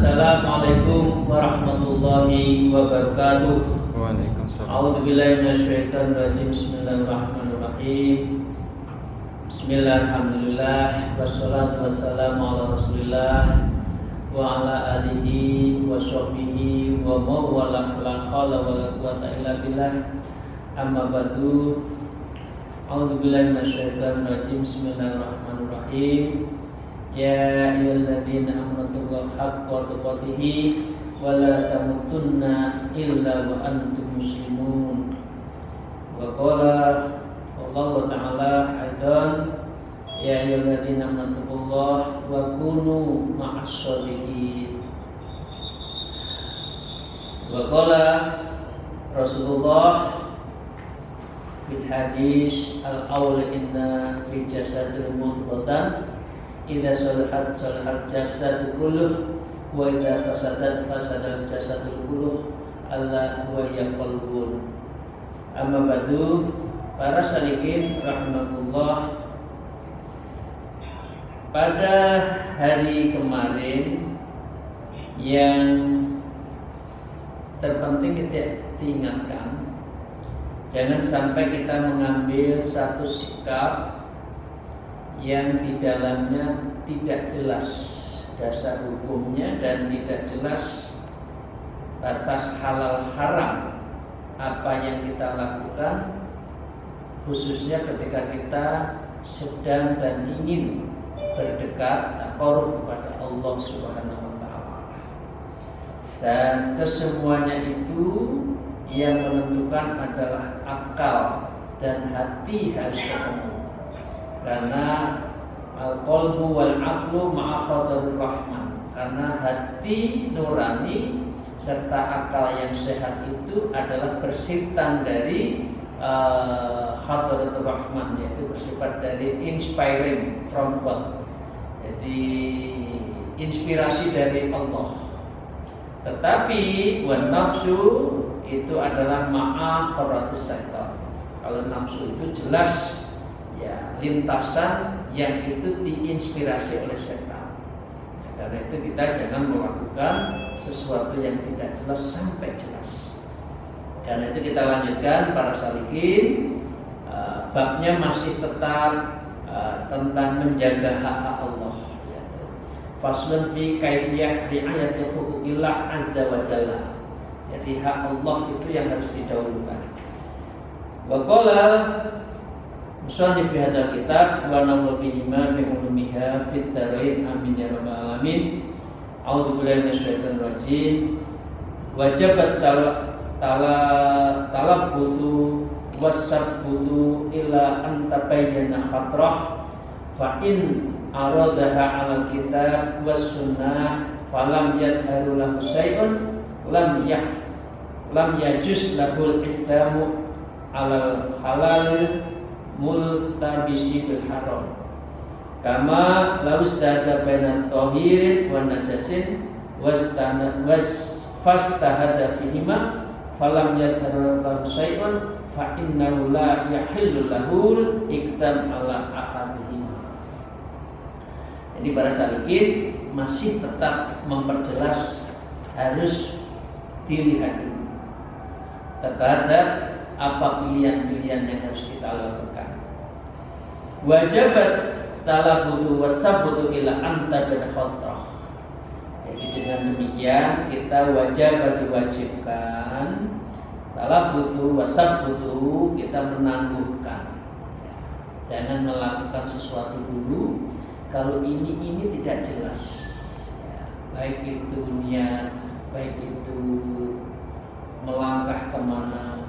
Assalamualaikum warahmatullahi wabarakatuh. Waalaikumsalam. A'udzubillahi minasyaitonir rajim. Bismillahirrahmanirrahim. Bismillahirrahmanirrahim. Wassalatu wassalamu ala Rasulillah wa ala alihi wa sahbihi wa mawalah la haula wala quwata illa billah. Amma ba'du. A'udzubillahi minasyaitonir rajim. Bismillahirrahmanirrahim. Ya ayyuhalladzina amanu haqqa tuqatih wa la tamutunna illa wa antum muslimun. Wa qala Allah ta'ala aidan ya ayyuhalladzina amanu wa kunu ma'as shadiqin. Wa qala Rasulullah fil hadis al-awwal inna fi jasadil mudghatan idza salahat jasad kulluh wa idza fasadat fasadal jasad kulluh Allah wa yaqulun. Amma ba'du, para salikin rahimakumullah, pada hari kemarin yang terpenting kita diingatkan, jangan sampai kita mengambil satu sikap yang di dalamnya tidak jelas dasar hukumnya dan tidak jelas batas halal haram apa yang kita lakukan, khususnya ketika kita sedang dan ingin berdekat taqarrub kepada Allah Subhanahu wa taala. Dan kesemuanya itu yang menentukan adalah akal dan hati harus ketemu. Karena al-qalbu wal aqlu ma'a khadarir rahman. Karena hati nurani serta akal yang sehat itu adalah bersifat dari khadaratul rahman, yaitu bersifat dari inspiring from God. Jadi inspirasi dari Allah. Tetapi wan nafsu itu adalah ma'a khadaratus syaitan. Kalau nafsu itu jelas ya lintasan yang itu diinspirasi oleh setan. Karena itu kita jangan melakukan sesuatu yang tidak jelas sampai jelas. Karena itu kita lanjutkan para salikin, babnya masih tetap tentang menjaga hak Allah. Faslun fi kaifiyah ri'ayati huquqillah azza wa jalla. Jadi hak Allah itu yang harus didahulukan. Wa qala musannif fi hadzal kitab wa nawwa bihima min ulumiha fit darain amin ya rabbal alamin. A'udzu billahi minasyaitonir rajim. Wajabat talabbutu wasabbutu illa an tabayyana khatrah fa in aradaha 'alal kitab was sunnah falam yadharu lahu syai'un lam yajuz lahul iqdamu 'alal halal multabisi bil haram kama laus dada baina tahirin wa najasin fastahada fihima falam yadhharu lahu syai'un fa innahu la yahillu lahul iqdam ala ahadihima. Jadi para salikin masih tetap memperjelas harus dilihat dulu terhadap apa pilihan-pilihan yang harus kita lakukan. Wajabat talabutu wasabbutu ila anta bin khatrah. Jadi dengan demikian kita diwajibkan talabutu wasabbutu, kita menangguhkan. Jangan melakukan sesuatu dulu kalau ini tidak jelas. Baik itu niat, baik itu melangkah kemana,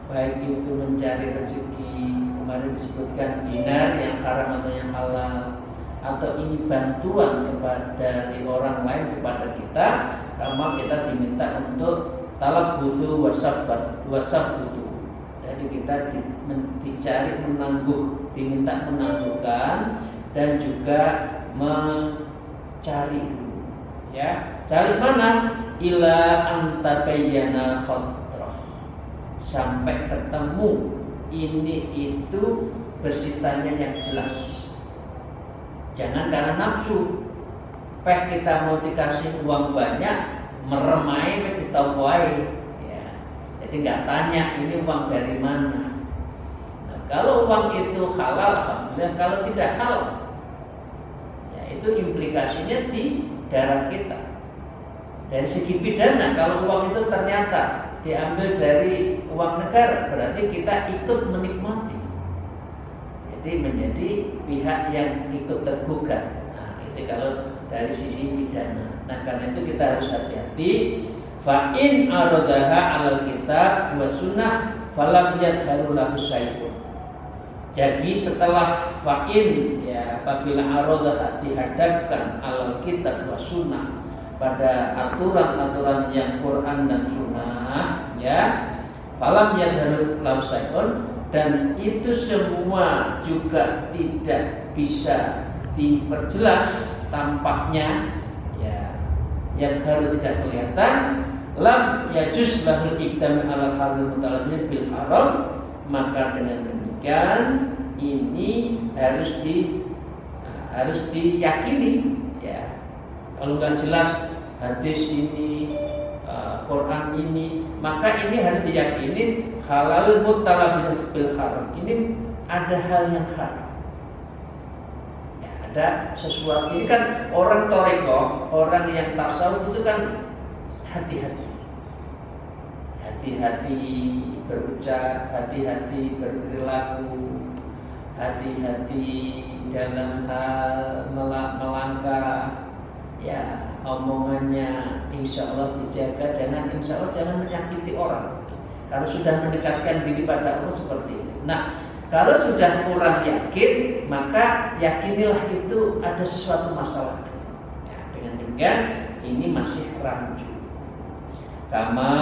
baik itu mencari rezeki, kemarin disebutkan dinar yang haram atau yang halal, atau ini bantuan dari orang lain kepada kita, karena kita diminta untuk talabbutu wasabbutu. Jadi kita dicari menangguh, diminta menangguhkan dan juga mencari dulu. Ya, cari mana? Ila antabayyana khatrah, sampai ketemu ini itu bersifat yang jelas. Jangan karena nafsu. kita mau dikasih uang banyak, meremai wis ditompoai. Ya. Jadi nggak tanya ini uang dari mana. Nah, kalau uang itu halal, alhamdulillah. Kalau tidak halal, ya itu implikasinya di darah kita. Dari segi pidana, kalau uang itu ternyata diambil dari uang negara, berarti kita ikut menikmati. Jadi menjadi pihak yang ikut tergugat. Nah, itu kalau dari sisi pidana. Nah, karena itu kita harus hati-hati. Fa in aradaha 'alal kitab wa sunnah falam yadharu lahu syai'un. Jadi setelah fa in, ya, apabila aradaha dihadapkan 'alal kitab wa sunnah pada aturan-aturan yang Quran dan Sunnah, ya, falam yadharu lahu syai'un, dan itu semua juga tidak bisa diperjelas tampaknya, ya, yang harus tidak kelihatan, lam yajuz lahul iqdam ala halil mutalabbil bil haram, maka dengan demikian ini harus diyakini, ya. Kalau nggak jelas hadis ini, Quran ini, maka ini harus diyakini halal mutalabbil bil haram. Ini ada hal yang haram. Ada sesuatu, ini kan orang toriko, orang yang tasawuf itu kan hati-hati, hati-hati berucap, hati-hati berperilaku, hati-hati dalam hal melangkah, ya, omongannya insya Allah dijaga, insya Allah jangan menyakiti orang. Kalau sudah mendekatkan diri pada Allah seperti itu. Nah, kalau sudah kurang yakin, maka yakinilah itu ada sesuatu masalah. Ya, dengan demikian ini masih rancu. Kama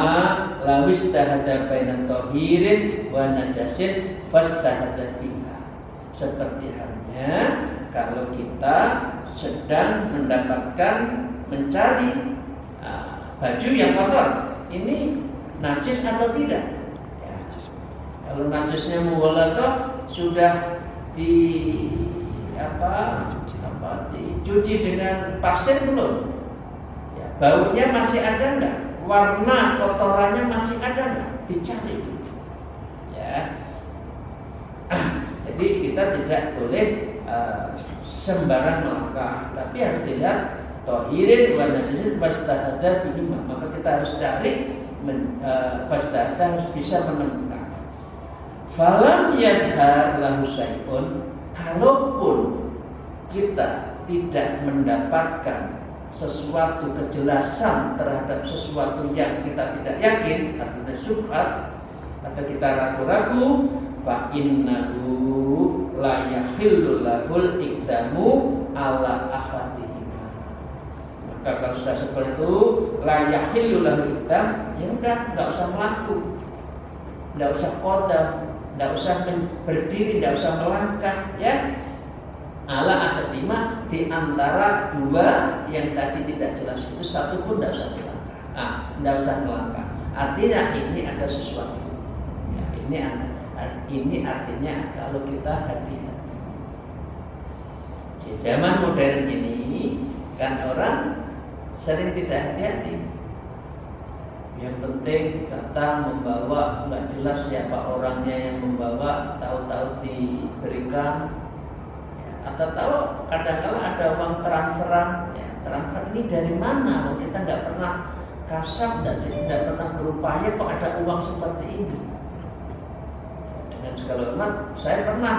lawis tahada bainan tohirin wa najasin fastahada fiha. Seperti halnya kalau kita sedang mencari baju yang kotor, ini najis atau tidak? Ya. Kalau najisnya mughaladzah sudah dicuci dengan pasir belum? Ya, baunya masih ada enggak? Warna kotorannya masih ada enggak? Dicari. Ya. Jadi kita tidak boleh sembarang melangkah, tapi harus dilihat tohirin wa najasin fastahada fihi, maka kita harus cari fastahada, harus bisa menemukan. Falam yadhar lahu syai'un, kalaupun kita tidak mendapatkan sesuatu kejelasan terhadap sesuatu yang kita tidak yakin, artinya syubhat, atau kita ragu-ragu, fa innahu la yahillu lahul iqdamu ala ahadihima. Maka kalau sudah seperti itu, la yahillu lahul iqdam, ya udah, enggak usah melaku, enggak usah qadam, enggak usah berdiri, enggak usah melangkah, ya. Ala ahadihima, di antara dua yang tadi tidak jelas itu, satu pun enggak usah melangkah. Enggak usah melangkah. Artinya ini ada sesuatu. Ya, ini artinya kalau kita hati-hati. Di zaman modern ini kan orang sering tidak hati-hati. Yang penting datang membawa, nggak jelas siapa orangnya yang membawa, tahu-tahu diberikan, ya, atau tahu kadang-kala ada uang transferan, ya, transfer ini dari mana? Kita nggak pernah kasar, tidak pernah berupaya, kok ada uang seperti ini. Dengan segala hormat, saya pernah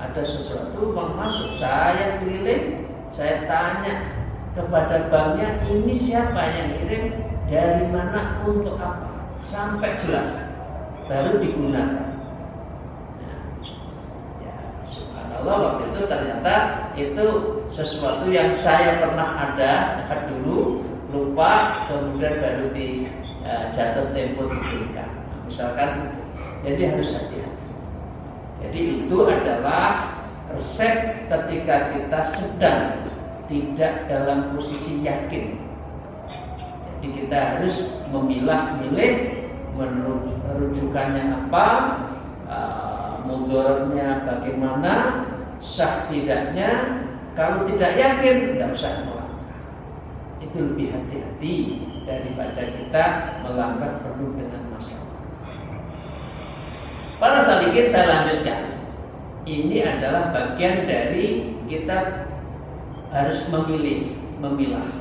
ada sesuatu uang masuk, saya keliling, saya tanya kepada banknya, ini siapa yang ngirim, dari mana, untuk apa, sampai jelas, baru digunakan. Nah, ya, subhanallah, waktu itu ternyata itu sesuatu yang saya pernah ada dulu, lupa, kemudian baru di jatuh tempo diberikan. Nah, misalkan itu. Jadi harus hati-hati. Jadi itu adalah resep ketika kita sedang tidak dalam posisi yakin. Jadi kita harus memilah-milih, merujukannya apa, mudaratnya bagaimana, sah tidaknya. Kalau tidak yakin, tidak usah melangkah. itu lebih hati-hati daripada kita melangkah penuh dengan masalah. Para salikin, saya lanjutkan. Ini adalah bagian dari kita harus memilah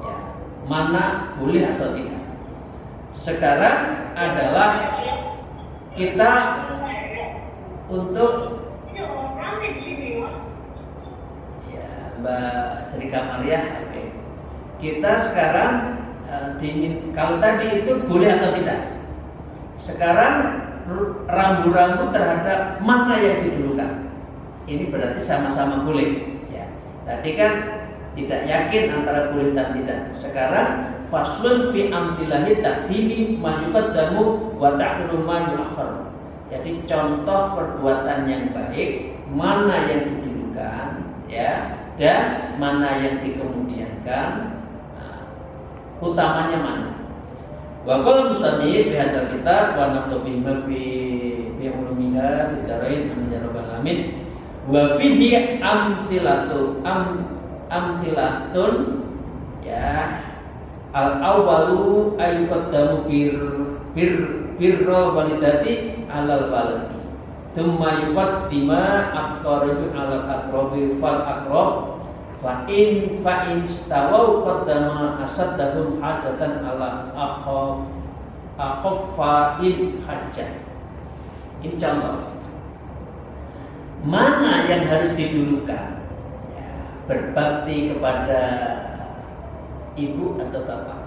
ya, mana boleh atau tidak. Sekarang adalah kita untuk ya, Mbak Cerika Maria, oke. Kita sekarang kalau tadi itu boleh atau tidak. Sekarang rambu-rambu terhadap mana yang didulukan. Ini berarti sama-sama boleh. Ya. Tadi kan tidak yakin antara boleh dan tidak. Sekarang faslun fi amtilahi taqdimi ma yuqaddamu wa ta'khiru ma yu'akhkhar. Jadi contoh perbuatan yang baik, mana yang didulukan, ya, dan mana yang dikemudiankan, utamanya mana. Wa qala musannif fi hadzal kitab wa naflu bima fi ulumiha fi darain amin ya rabbal alamin wa fihi amthilatun ya al awwalu ayyuqaddamu birra walidati alal waladi thumma yuqaddima aqrabu alal aqrabi fal aqrab fa in stawau qaddama asaddahum hajatan ala akhaffain hajat. Ini contoh mana yang harus didulukan ya, berbakti kepada ibu atau bapak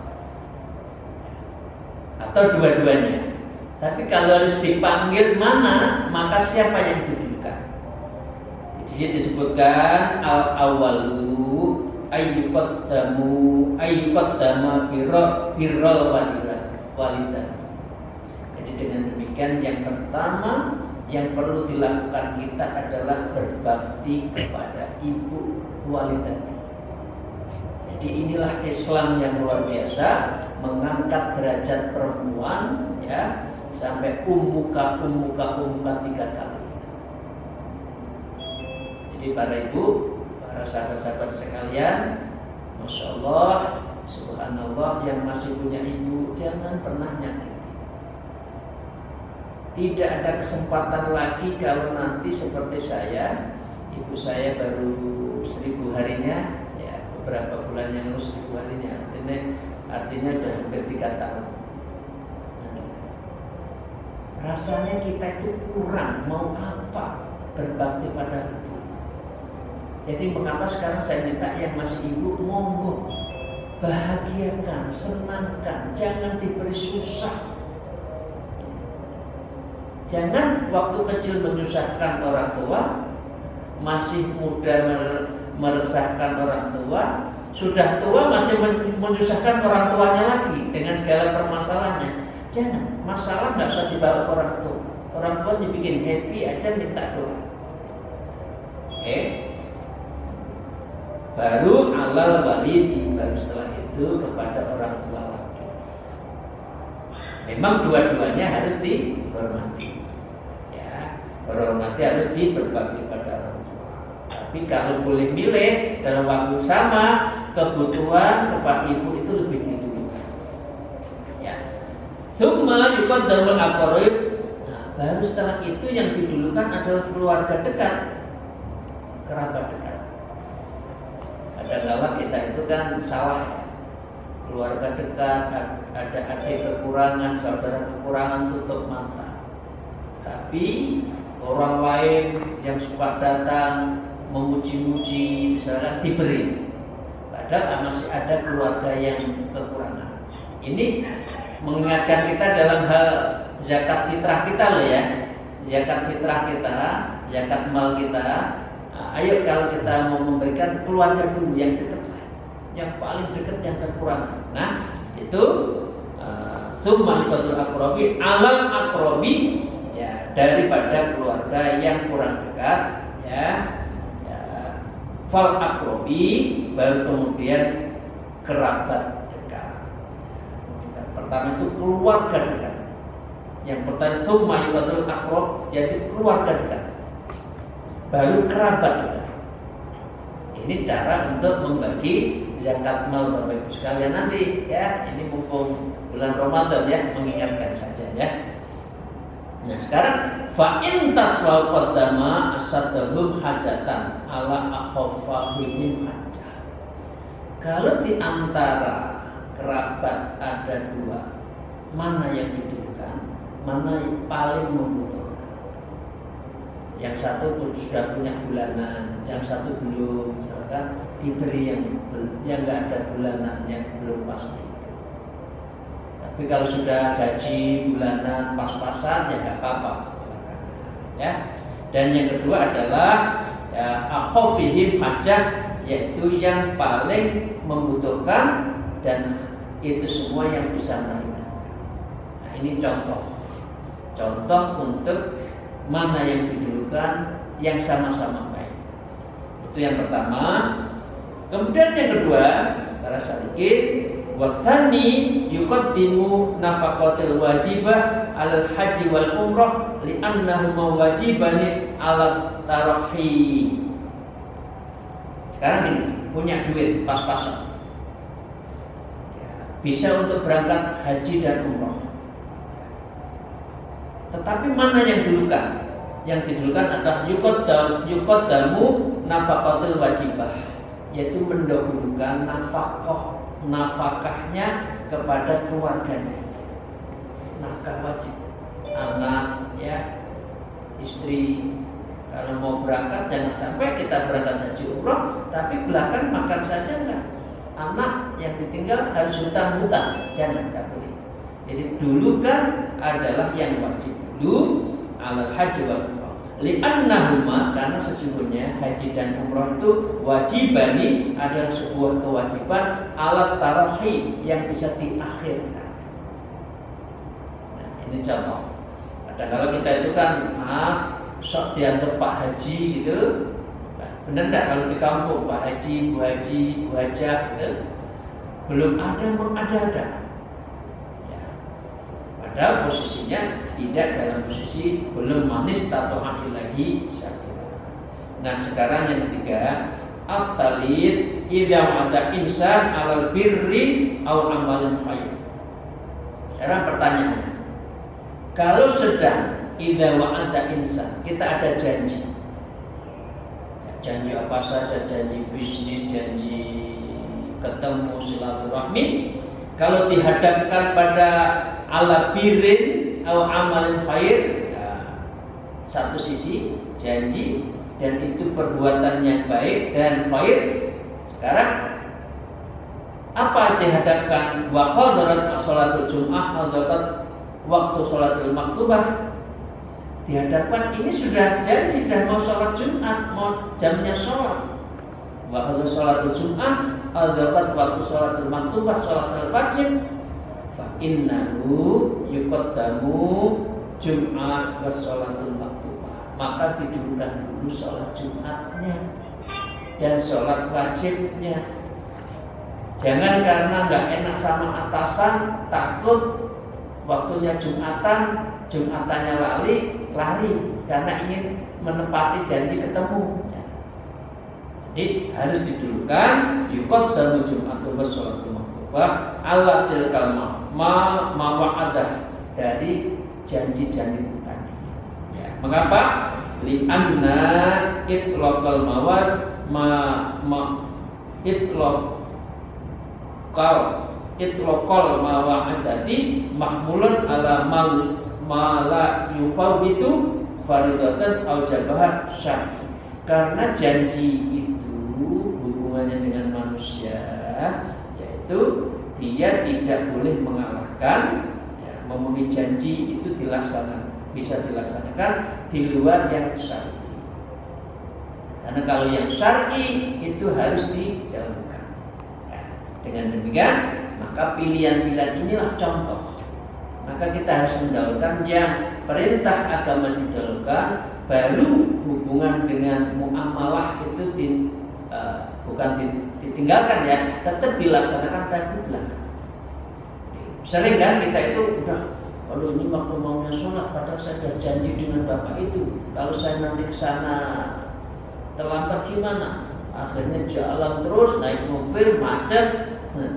atau dua-duanya. Tapi kalau harus dipanggil mana, maka siapa yang didulukan? Jadi disebutkan al-awwalu ayyuqaddama birrul walidat. Jadi dengan demikian yang pertama yang perlu dilakukan kita adalah berbakti kepada ibu walidati. Jadi inilah Islam yang luar biasa, mengangkat derajat perempuan ya sampai ummuka 3 kali. Jadi para ibu, para sahabat-sahabat sekalian, masya Allah, subhanallah, yang masih punya ibu jangan pernah nyakiti. Tidak ada kesempatan lagi kalau nanti seperti saya, ibu saya baru 1000 harinya, ya beberapa bulan yang lalu 1000 harinya, artinya sudah hampir 3 tahun. Rasanya kita itu kurang, mau apa berbakti pada ibu. Jadi mengapa sekarang saya minta yang masih ibu, monggo bahagiakan, senangkan, jangan diberi susah. Jangan waktu kecil menyusahkan orang tua, masih muda meresahkan orang tua, sudah tua masih menyusahkan orang tuanya lagi dengan segala permasalahannya. Jangan, masalah nggak usah dibawa ke orang tua. Orang tua dibikin happy aja, minta doa. Oke. Baru alal walidi, baru setelah itu kepada orang tua lagi. Memang dua-duanya harus dihormati. Ya, berhormati harus berbakti pada orang tua. Tapi kalau boleh milih dalam waktu sama, kebutuhan kepada ibu itu lebih didulukan. Ya. Tsumma yuqaddamul aqrab. Nah, baru setelah itu yang didulukan adalah keluarga dekat, kerabat dekat. Kadang-kadang kita itu kan salah ya. Keluarga dekat, ada adik kekurangan, saudara kekurangan, tutup mata. Tapi orang lain yang suka datang memuji-muji, misalnya diberi, padahal masih ada keluarga yang kekurangan. Ini mengingatkan kita dalam hal zakat fitrah kita loh ya. Zakat fitrah kita, zakat mal kita. Nah, ayo kalau kita mau memberikan keluarga dulu yang dekat, yang paling dekat, yang kekurangan. Nah, itu tsumma liqatul aqrabi alal aqrabi ya, daripada keluarga yang kurang dekat ya. Fal aqrabi, baru kemudian kerabat dekat. Pertama itu keluarga dekat. Yang pertama tsumma liqatul aqrab, yaitu keluarga dekat. Baru kerabat dekat. Ini cara untuk membagi zakat mal Bapak Ibu sekalian nanti ya. Ini mumpung bulan Ramadan ya, mengingatkan saja ya. Nah sekarang fa'in taswal qaddama asadahum hajatan ala akhafahim hajah. Kalau di antara kerabat ada dua, mana yang didulukan, mana yang paling membutuhkan? Yang satu sudah punya bulanan, yang satu belum, misalkan diberi yang nggak ada bulanan, yang belum pasti. Tapi kalau sudah gaji bulanan pas-pasan ya nggak apa-apa, ya. Dan yang kedua adalah ya, akhafihim hajah, yaitu yang paling membutuhkan dan itu semua yang bisa meringankan. Nah ini contoh untuk mana yang didulukan, yang sama-sama baik. Itu yang pertama. Kemudian yang kedua, para salikin wathani yuqaddimu nafaqatil wajibah alal haji wal umrah li'annahuma wajibani ala tarahi. Sekarang ini punya duit pas-pasan, bisa untuk berangkat haji dan umrah. Tetapi mana yang didulukan? Yang didulukan adalah yuqaddamu nafaqatil wajibah, yaitu mendahulukan nafkahnya kepada keluarganya. Nafkah wajib, anak ya, istri. Kalau mau berangkat jangan sampai kita berangkat haji umrah tapi belakang makan saja enggak. Anak yang ditinggal harus hutang-hutang, jangan, enggak boleh. Jadi dulu kan adalah yang wajib dulu alal haji wal umrah. Li'annahuma, karena sesungguhnya haji dan umrah itu wajibani, adalah sebuah kewajiban alat tarahi yang bisa diakhirkan. Nah, ini contoh. Kalau kita itu kan maaf sok dianggap Pak Haji gitu. Benar enggak kalau di kampung Pak Haji, Bu Haji, Bu Hajah gitu? Belum ada mengada-ada. Padahal posisinya tidak dalam posisi belum manis atau akhir lagi sakit. Nah sekarang yang ketiga, at-talid idza ada insan alal birri au amalin khair. Sekarang pertanyaannya, kalau sedang idza ada insan, kita ada janji apa saja, janji bisnis, janji ketemu silaturahmi. Kalau dihadapkan pada ala birrin atau amalin khair, ya, satu sisi janji dan itu perbuatan yang baik dan khair. Sekarang apa dihadapkan? Wa hadarat sholatul jum'ah atau waktu sholatul maktubah. Dihadapkan ini sudah janji dan mau sholat Jumat, mau jamnya sholat. Wa hadarat sholatul jum'ah atau waktu sholatul maktubah, sholat wajib. Innahu yuqaddamu jum'ah wa sholatul maktubah, maka didulukan dulu sholat Jumatnya dan sholat wajibnya. Jangan karena nggak enak sama atasan, takut waktunya Jumatannya lari karena ingin menepati janji ketemu. Jadi harus didulukan yuqaddamu jum'atu wa sholatul maktubah ala tilkal mawa'adah, dari janji-janji tadi. Ya. Mengapa? Li'anna itlaqal mawad itlaqal mawa'adati mahmulun ala mala yufawwitu faridatan au jabahan syar'i. Karena janji itu hubungannya dengan manusia, yaitu dia tidak boleh mengalahkan, ya, memenuhi janji itu bisa dilaksanakan di luar yang syar'i. Karena kalau yang syar'i itu harus didahulukan. Ya, dengan demikian maka pilihan-pilihan inilah contoh. Maka kita harus mendahulukan yang perintah agama didahulukan, baru hubungan dengan muamalah itu bukan ditinggalkan ya, tetap dilaksanakan tadi belakang. Sering kan kita itu udah, kalau ini waktu maunya sholat, padahal saya sudah janji dengan bapak itu, kalau saya nanti ke sana terlambat gimana? akhirnya jalan terus, naik mobil macet,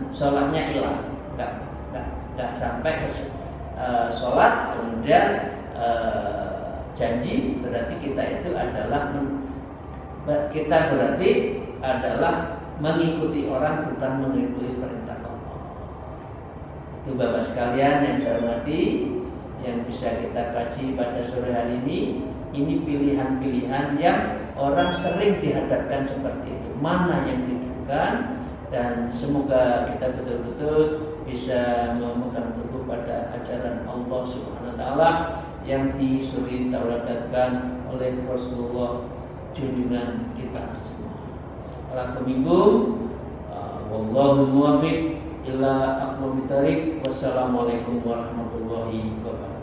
sholatnya hilang, nggak sampai ke sholat, kemudian janji, berarti kita itu adalah mengikuti orang, bukan mengikuti perintah Allah. Itu Bapak sekalian yang saya hormati, yang bisa kita kaji pada sore hari ini. Ini pilihan-pilihan yang orang sering dihadapkan seperti itu. Mana yang dibutuhkan, dan semoga kita betul-betul bisa memegang teguh pada ajaran Allah Subhanahu wa taala yang disuri tauladankan oleh Rasulullah junjungan kita semua. Alhamdulillah, wallahu muwaffiq ila aqwamit thariq. Wassalamualaikum warahmatullahi wabarakatuh.